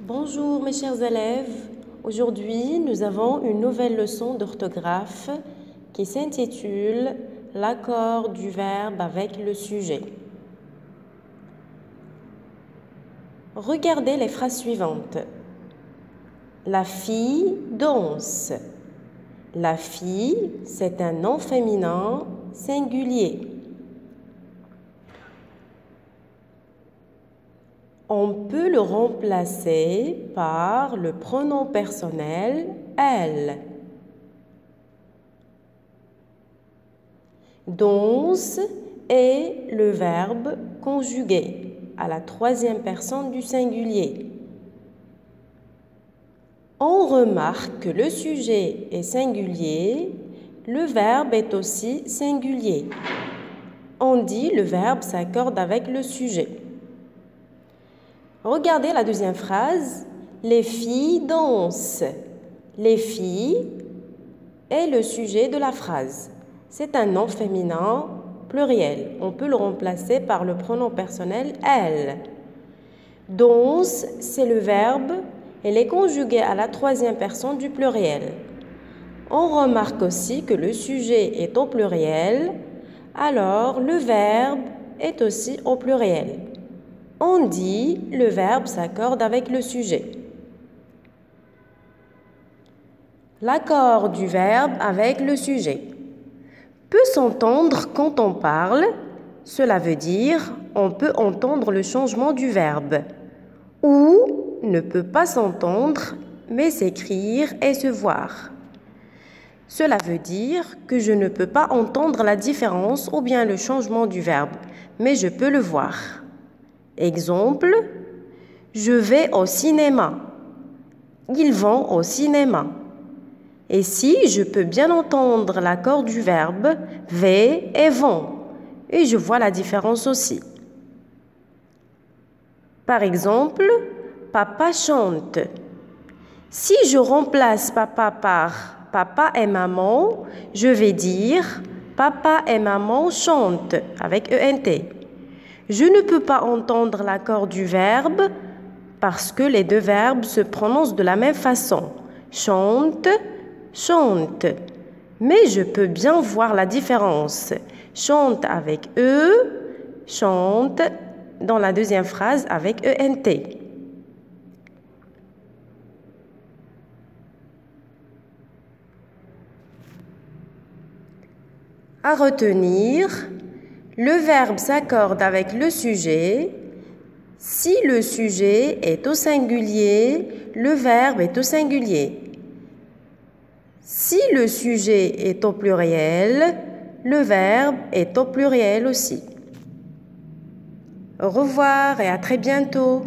Bonjour mes chers élèves, aujourd'hui nous avons une nouvelle leçon d'orthographe qui s'intitule « L'accord du verbe avec le sujet ». Regardez les phrases suivantes. La fille danse. La fille, c'est un nom féminin singulier. On peut le remplacer par le pronom personnel « elle ». Danse est le verbe conjugué à la troisième personne du singulier. On remarque que le sujet est singulier, le verbe est aussi singulier. On dit le verbe s'accorde avec le sujet. Regardez la deuxième phrase. Les filles dansent. Les filles est le sujet de la phrase. C'est un nom féminin pluriel. On peut le remplacer par le pronom personnel « elle ». Danse, c'est le verbe. Elle est conjuguée à la troisième personne du pluriel. On remarque aussi que le sujet est au pluriel, alors le verbe est aussi au pluriel. On dit le verbe s'accorde avec le sujet. L'accord du verbe avec le sujet peut s'entendre quand on parle. Cela veut dire on peut entendre le changement du verbe ou ne peut pas s'entendre mais s'écrire et se voir. Cela veut dire que je ne peux pas entendre la différence ou bien le changement du verbe, mais je peux le voir. Exemple, je vais au cinéma. Ils vont au cinéma. Ici, je peux bien entendre l'accord du verbe « vais » et « vont » et je vois la différence aussi. Par exemple, papa chante. Si je remplace papa par papa et maman, je vais dire papa et maman chantent avec ENT. Je ne peux pas entendre l'accord du verbe parce que les deux verbes se prononcent de la même façon. Chante, chante. Mais je peux bien voir la différence. Chante avec E, chante dans la deuxième phrase avec ENT. À retenir, le verbe s'accorde avec le sujet. Si le sujet est au singulier, le verbe est au singulier. Si le sujet est au pluriel, le verbe est au pluriel aussi. Au revoir et à très bientôt.